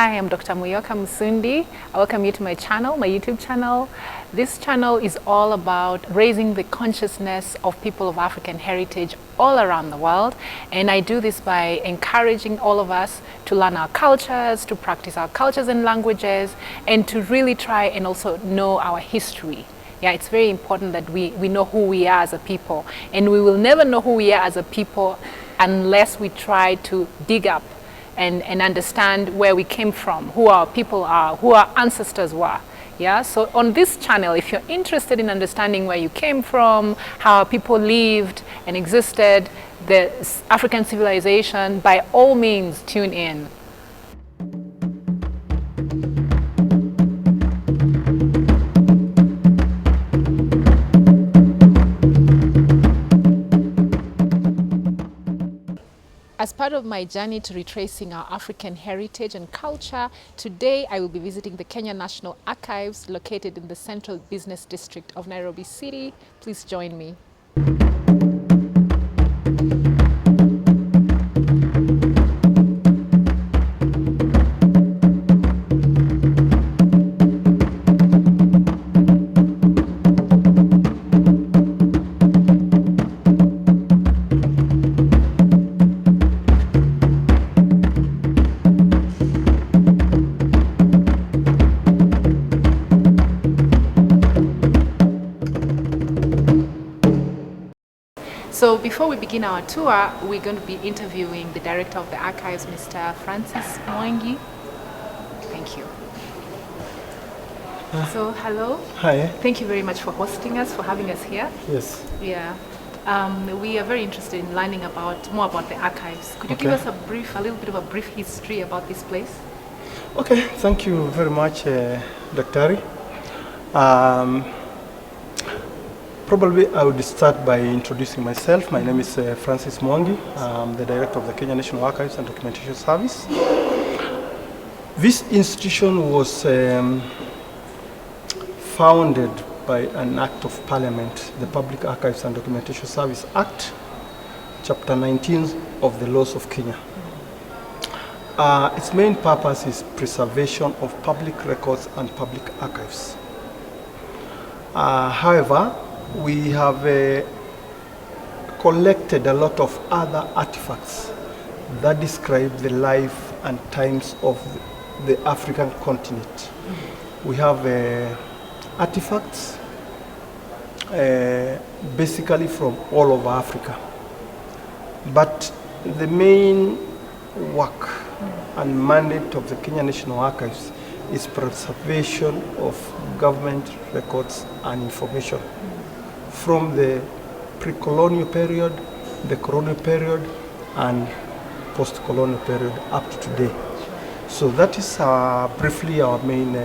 Hi, I'm Dr. Muyoka Musundi. I welcome you to my channel, my YouTube channel. This channel is all about raising the consciousness of people of African heritage all around the world. And I do this by encouraging all of us to learn our cultures, to practice our cultures and languages, and to really try and also know our history. Yeah, it's very important that we know who we are as a people. And we will never know who we are as a people unless we try to dig up and understand where we came from, who our people are, who our ancestors were. Yeah, so on this channel, if you're interested in understanding where you came from, how people lived and existed, the African civilization, by all means, tune in. As part of my journey to retracing our African heritage and culture, today I will be visiting the Kenya National Archives located in the Central Business District of Nairobi City. Please join me. So before we begin our tour, we're going to be interviewing the director of the archives, Mr. Francis Mwangi. Thank you. So hello. Hi. Thank you very much for hosting us, for having us here. Yes. Yeah. We are very interested in learning more about the archives. Could you give us a little bit of a brief history about this place? Okay, thank you very much, Dr. Probably I would start by introducing myself. My name is Francis Mwangi. I'm the director of the Kenya National Archives and Documentation Service. This institution was founded by an act of parliament, the Public Archives and Documentation Service Act, Chapter 19 of the Laws of Kenya. Its main purpose is preservation of public records and public archives. However, we have collected a lot of other artifacts that describe the life and times of the African continent. We have artifacts basically from all over Africa. But the main work and mandate of the Kenya National Archives is preservation of government records and information from the pre-colonial period, the colonial period, and post-colonial period up to today. So that is briefly our main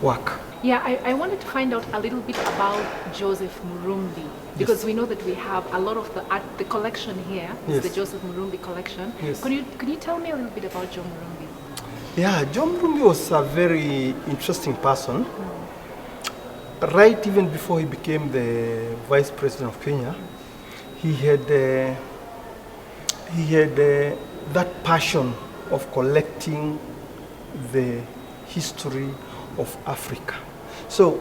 work. Yeah, I wanted to find out a little bit about Joseph Murumbi, because yes, we know that we have a lot of the collection here, yes, the Joseph Murumbi collection. Yes. Could you tell me a little bit about John Murumbi? Yeah, John Murumbi was a very interesting person. Right even before he became the Vice President of Kenya, he had that passion of collecting the history of Africa. So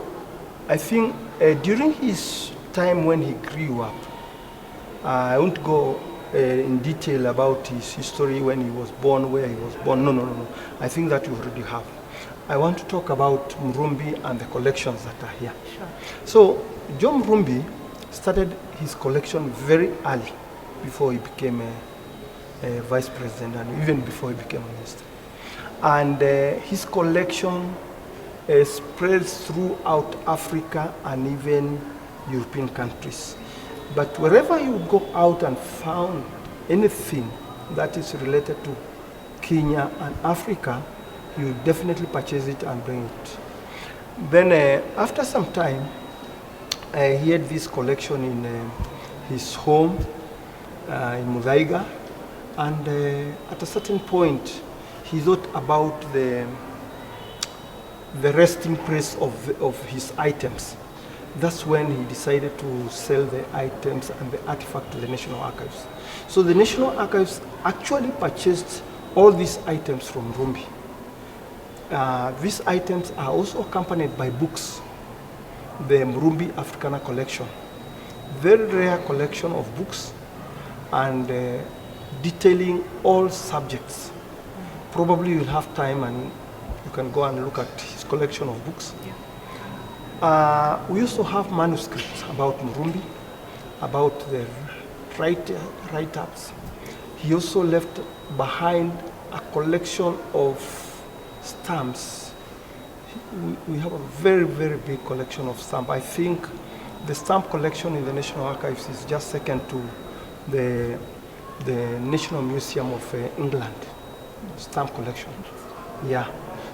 I think during his time when he grew up, I won't go in detail about his history when he was born, where he was born. No. I think that you already have. I want to talk about Murumbi and the collections that are here. Sure. So John Murumbi started his collection very early, before he became a vice president and even before he became a minister. And his collection spreads throughout Africa and even European countries. But wherever you go out and found anything that is related to Kenya and Africa, you definitely purchase it and bring it. Then after some time, he had this collection in his home in Muthaiga, and at a certain point, he thought about the resting place of his items. That's when he decided to sell the items and the artifact to the National Archives. So the National Archives actually purchased all these items from Murumbi. These items are also accompanied by books, the Murumbi Africana collection. Very rare collection of books and detailing all subjects. Probably you'll have time and you can go and look at his collection of books. Yeah. We also have manuscripts about Murumbi, about the write-ups. He also left behind a collection of stamps. We have a very, very big collection of stamps. I think the stamp collection in the National Archives is just second to the National Museum of England stamp collection. Yeah.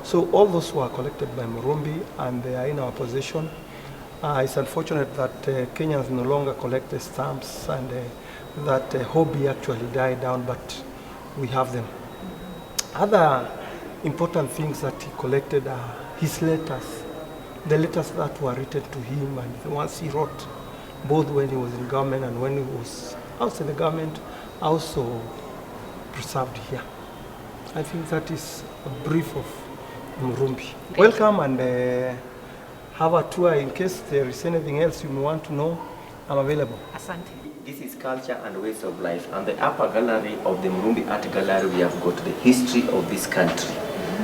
So all those were collected by Murumbi and they are in our possession. It's unfortunate that Kenyans no longer collect the stamps and that hobby actually died down, but we have them. Other important things that he collected are his letters, the letters that were written to him and the ones he wrote, both when he was in government and when he was outside the government, also preserved here. I think that is a brief of Murumbi. Welcome and have a tour in case there is anything else you may want to know. I'm available. Asante. This is culture and ways of life. And the upper gallery of the Murumbi Art Gallery, we have got the history of this country.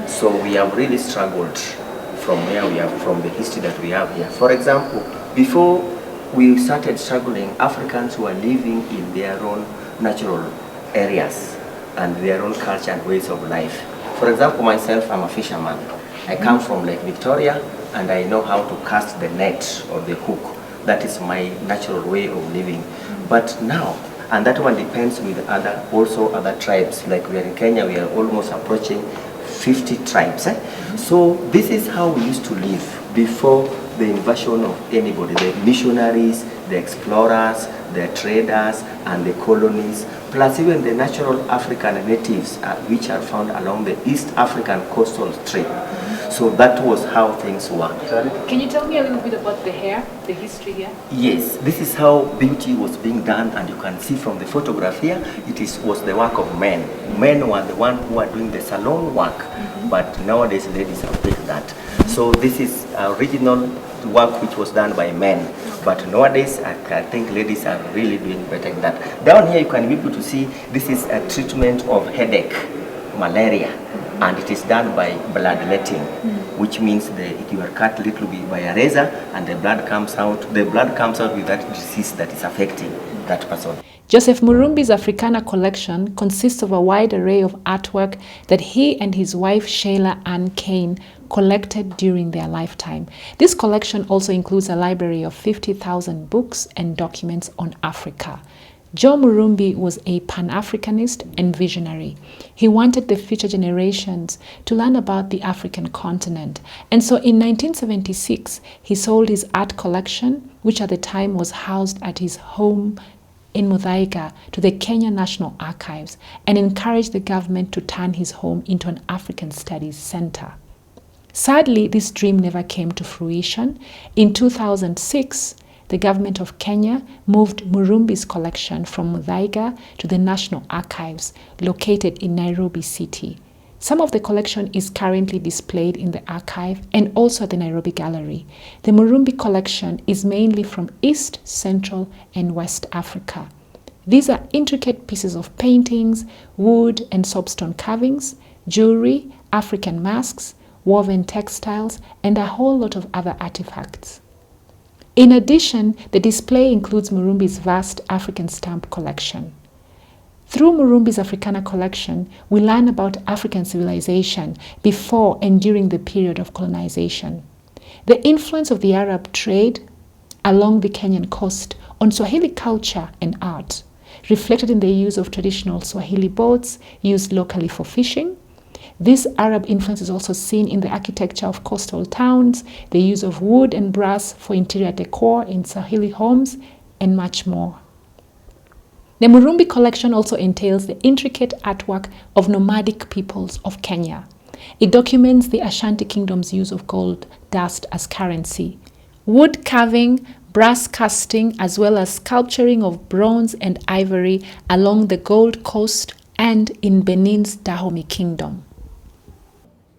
So we have really struggled from where we are, from the history that we have here. For example, before we started struggling, Africans were living in their own natural areas and their own culture and ways of life. For example, myself, I'm a fisherman. I come from Lake Victoria and I know how to cast the net or the hook. That is my natural way of living. But now, and that one depends with other tribes. Like we are in Kenya, we are almost approaching 50 tribes. So this is how we used to live before the invasion of anybody, the missionaries, the explorers, the traders, and the colonies, plus even the natural African natives which are found along the East African coastal strip. So that was how things were. Can you tell me a little bit about the hair, the history here? Yes, this is how beauty was being done, and you can see from the photograph here, was the work of men. Men were the ones who were doing the salon work, but nowadays ladies have picked that. So this is original work which was done by men, but nowadays I think ladies are really doing better than that. Down here you can be able to see this is a treatment of headache, malaria, and it is done by bloodletting, which means you are cut a little bit by a razor and the blood comes out. The blood comes out with that disease that is affecting that person. Joseph Murumbi's Africana collection consists of a wide array of artwork that he and his wife Sheila Ann Kane collected during their lifetime. This collection also includes a library of 50,000 books and documents on Africa. Joe Murumbi was a Pan-Africanist and visionary. He wanted the future generations to learn about the African continent. And so in 1976, he sold his art collection, which at the time was housed at his home in Muthaiga, to the Kenya National Archives, and encouraged the government to turn his home into an African Studies Center. Sadly, this dream never came to fruition. In 2006, the government of Kenya moved Murumbi's collection from Muthaiga to the National Archives, located in Nairobi City. Some of the collection is currently displayed in the archive and also at the Nairobi Gallery. The Murumbi collection is mainly from East, Central, and West Africa. These are intricate pieces of paintings, wood and soapstone carvings, jewelry, African masks, woven textiles, and a whole lot of other artifacts. In addition, the display includes Murumbi's vast African stamp collection. Through Murumbi's Africana collection, we learn about African civilization before and during the period of colonization. The influence of the Arab trade along the Kenyan coast on Swahili culture and art, reflected in the use of traditional Swahili boats used locally for fishing. This Arab influence is also seen in the architecture of coastal towns, the use of wood and brass for interior decor in Swahili homes, and much more. The Murumbi collection also entails the intricate artwork of nomadic peoples of Kenya. It documents the Ashanti Kingdom's use of gold dust as currency, wood carving, brass casting, as well as sculpturing of bronze and ivory along the Gold Coast and in Benin's Dahomey Kingdom.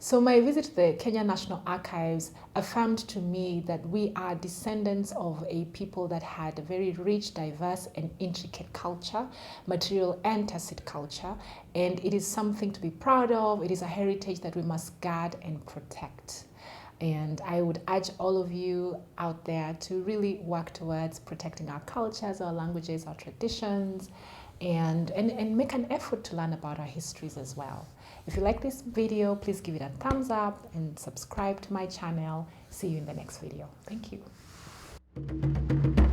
So my visit to the Kenya National Archives affirmed to me that we are descendants of a people that had a very rich, diverse, and intricate culture, material and tacit culture, and it is something to be proud of. It is a heritage that we must guard and protect. And I would urge all of you out there to really work towards protecting our cultures, our languages, our traditions, and make an effort to learn about our histories as well. If you like this video, please give it a thumbs up and subscribe to my channel. See you in the next video. Thank you.